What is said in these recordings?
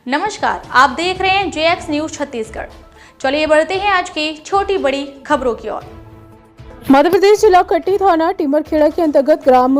नमस्कार, आप देख रहे हैं JX न्यूज छत्तीसगढ़। चलिए बढ़ते हैं आज की छोटी बड़ी खबरों की ओर। मध्य प्रदेश जिला कट्टी थाना टीमरखेड़ा के अंतर्गत ग्राम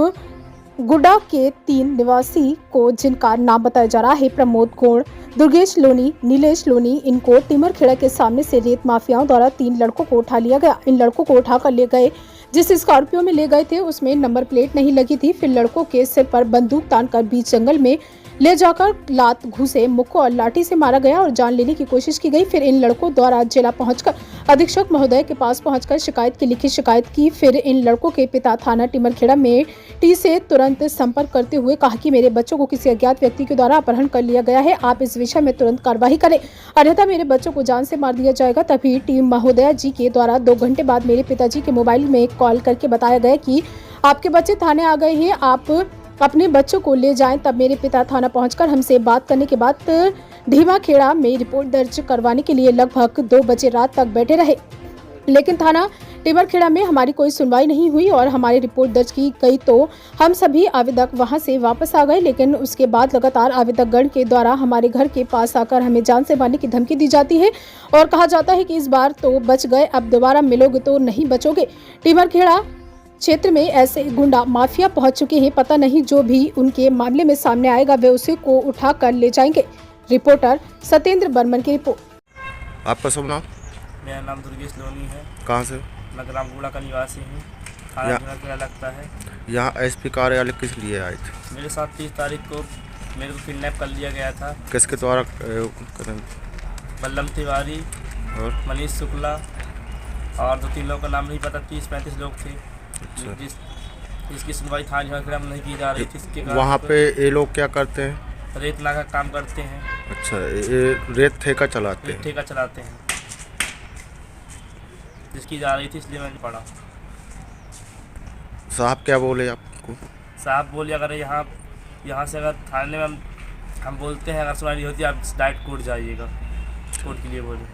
गुड्डा के 3 निवासी को, जिनका नाम बताया जा रहा है प्रमोद गोड़, दुर्गेश लोनी, नीलेश लोनी, इनको टीमरखेड़ा के सामने से रेत माफियाओं द्वारा 3 लड़कों को उठा लिया गया। इन लड़कों को उठाकर ले गए। जिस स्कॉर्पियो में ले गए थे उसमें नंबर प्लेट नहीं लगी थी। फिर लड़कों के सिर पर बंदूक तानकर बीच जंगल में ले जाकर लात, घूसे, मुक्कों और लाठी से मारा गया और जान लेने की कोशिश की गई। फिर इन लड़कों द्वारा जिला पहुंचकर अधीक्षक महोदय के पास पहुंचकर शिकायत की लिखित शिकायत की। फिर इन लड़कों के पिता थाना टीमरखेड़ा में टी से तुरंत संपर्क करते हुए कहा कि मेरे बच्चों को किसी अज्ञात व्यक्ति के द्वारा अपहरण कर लिया गया है। आप इस विषय में तुरंत कार्रवाई करें, अन्यथा मेरे बच्चों को जान से मार दिया जाएगा। तभी टीम महोदया जी के द्वारा 2 घंटे बाद मेरे पिताजी के मोबाइल में कॉल करके बताया गया कि आपके बच्चे थाने आ गए हैं, आप अपने बच्चों को ले जाएं। तब मेरे पिता थाना पहुंचकर हमसे बात करने के बाद ढीमाखेड़ा में रिपोर्ट दर्ज करवाने के लिए लगभग 2 बजे रात तक बैठे रहे, लेकिन थाना टीमरखेड़ा में हमारी कोई सुनवाई नहीं हुई और हमारी रिपोर्ट दर्ज की गई तो हम सभी आवेदक वहां से वापस आ गए। लेकिन उसके बाद लगातार आवेदक गण के द्वारा हमारे घर के पास आकर हमें जान से मारने की धमकी दी जाती है और कहा जाता है कि इस बार तो बच गए, अब दोबारा मिलोगे तो नहीं बचोगे। टीमरखेड़ा क्षेत्र में ऐसे गुंडा माफिया पहुंच चुके हैं, पता नहीं जो भी उनके मामले में सामने आएगा वे उसे को उठा कर ले जाएंगे। रिपोर्टर सत्येंद्र बर्मन की रिपोर्ट। आपका शुभ नाम? मेरा नाम दुर्गेश लोनी है। कहाँ से? मैं ग्राम गुड़ा का निवासी हूँ। थाना टीमरखेड़ा लगता है। यहाँ एसपी कार्यालय किस लिए आए थे? मेरे साथ 30 तारीख को मेरे को किडनैप कर लिया गया था। किसके द्वारा? बल्लम तिवारी और मनीष शुक्ला और 2-3 लोगों का नाम नहीं पता, 30-35 लोग थे। अच्छा। जिसकी सुनवाई थाना टीमरखेड़ा में नहीं की जा रही थी। इसके वहाँ पे ये लोग क्या करते हैं? रेत नाका काम करते हैं। अच्छा, ये रेत ठेका चलाते हैं? ठेका चलाते हैं। जिसकी जा रही थी इसलिए मैंने पढ़ा। साहब क्या बोले आपको? साहब बोले अगर यहाँ से अगर थाने में हम बोलते हैं अगर सुनवाई नहीं होती आप डायरेक्ट कोर्ट जाइएगा, कोर्ट के लिए बोले।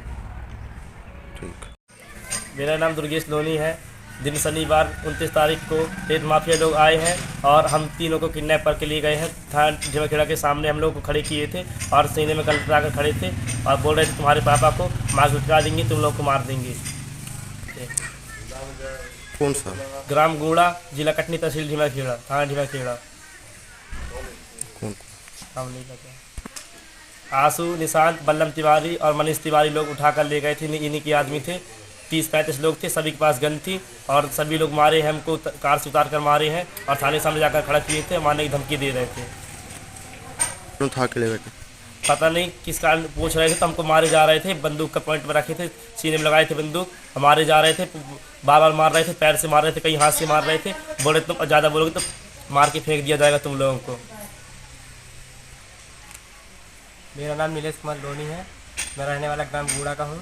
ठीक। मेरा नाम दुर्गेश लोनी है। दिन शनिवार 29 तारीख को रेत माफिया लोग आए हैं और हम तीनों को किडनैप करके लिए गए हैं। थाना टीमरखेड़ा के सामने हम लोग को खड़े किए थे और सीने में गल कर खड़े थे और बोल रहे थे तुम्हारे पापा को मार उठा देंगे, तुम लोग को मार देंगे। कौन सा? ग्राम गुड़ा, जिला कटनी, तहसील टीमरखेड़ा, थाना टीमरखेड़ा। कौन? हम नहीं पता। आंसू, निशांत, बल्लम तिवारी और मनीष तिवारी लोग उठा कर ले गए थे। इन्हीं के आदमी थे। 30-35 लोग थे, सभी के पास गन थी और सभी लोग मारे हैं। हमको कार से उतार कर मारे हैं और थाने सामने जाकर खड़ा किए थे, मारने की धमकी दे रहे थे। क्यों था के ले गए थे? पता नहीं किस कारण पूछ रहे थे, तो हमको मारे जा रहे थे। बंदूक का पॉइंट में रखे थे, सीने में लगाए थे बंदूक, मारे जा रहे थे। बार बार मार रहे थे, पैर से मार रहे थे, कहीं हाथ से मार रहे थे। बोले तुम ज़्यादा बोलोगे तो मार के फेंक दिया जाएगा तुम लोगों को। मेरा नाम नीलेश कुमार लोनी है। मैं रहने वाला ग्राम गुड़ा का हूँ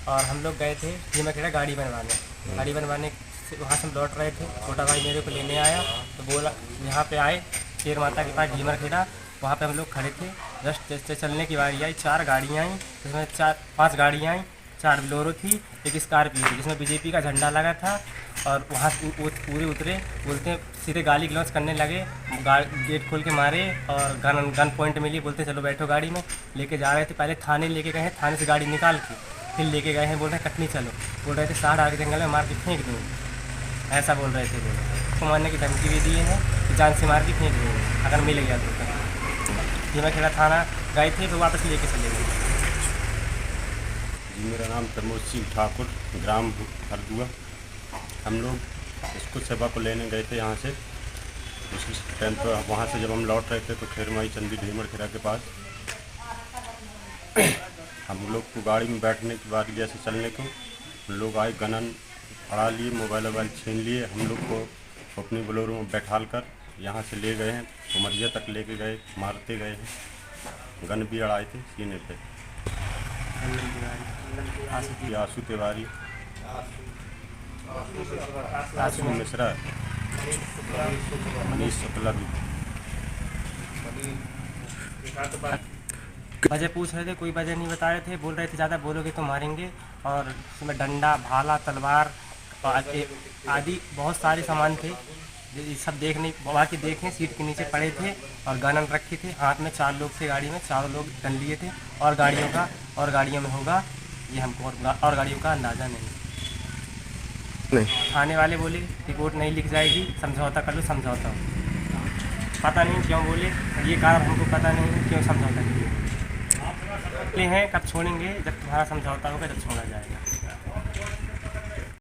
और हम लोग गए थे टीमरखेड़ा गाड़ी बनवाने से वहाँ से हम लौट रहे थे। छोटा भाई मेरे को लेने आया तो बोला यहाँ पे आए शेर माता के पास टीमरखेड़ा, वहाँ पे हम लोग खड़े थे। जस्ट चलने की बारी आई, 4 गाड़ियाँ आई, जिसमें 4-5 गाड़ियाँ आई, 4 बोलेरो थी, एक स्कॉर्पियो थी जिसमें बीजेपी का झंडा लगा था। और वहाँ पूरे उतरे, बोलते सीधे गाली गलौज करने लगे, गेट खोल के मारे और गन पॉइंट मिली, बोलते चलो बैठो गाड़ी में। लेके जा रहे थे, पहले थाने लेके गए हैं, थाने से गाड़ी निकाल के फिर लेके गए हैं। बोल रहे कटनी चलो, बोल रहे थे 60 आगे जंगल में मार के फेंक दूँगी, ऐसा बोल रहे थे। बोले तो मारने की धमकी भी दी है कि जान से मार के फेंक दूँगी अगर मिल गया तो। टीमरखेड़ा थाना गए थे तो वापस लेके चले गए। जी, मेरा नाम प्रमोद सिंह ठाकुर, ग्राम हरदुआ। हम लोग इसको सेवा को लेने गए थे यहाँ से। उस टाइम पर वहाँ से जब हम लौट रहे थे तो खेरमाई चंदी टीमरखेड़ा के पास हम लोग को गाड़ी में बैठने के बाद जैसे चलने को लोग आए, गनन फड़ा लिए, मोबाइल वोबाइल छीन लिए। हम लोग को अपनी बोलेरो में बैठाल कर यहाँ से ले गए हैं, उमरिया तक लेके गए, मारते गए हैं। गन भी अड़ाए थे सीने पे। आंसू तिवारी, आंसू मिश्रा, मनीष शुक्ला भी। वजह पूछ रहे थे, कोई वजह नहीं बता रहे थे। बोल रहे थे ज़्यादा बोलोगे तो मारेंगे और उसमें डंडा, भाला, तलवार आदि बहुत सारे सामान थे। ये सब देखने बाकी देखें सीट के नीचे पड़े थे और गन रखे थे हाथ में। 4 लोग थे गाड़ी में, चारों लोग गन लिए थे और गाड़ियों में होगा ये हमको और गाड़ियों का अंदाज़ा नहीं। नहीं थाने वाले बोले रिपोर्ट नहीं लिख जाएगी, समझौता कर लो, समझौता हो। पता नहीं क्यों बोले, ये कारण हमको पता नहीं क्यों समझौता किए हैं। कब छोड़ेंगे, जब तुम्हारा समझौता होगा जब छोड़ा जाएगा।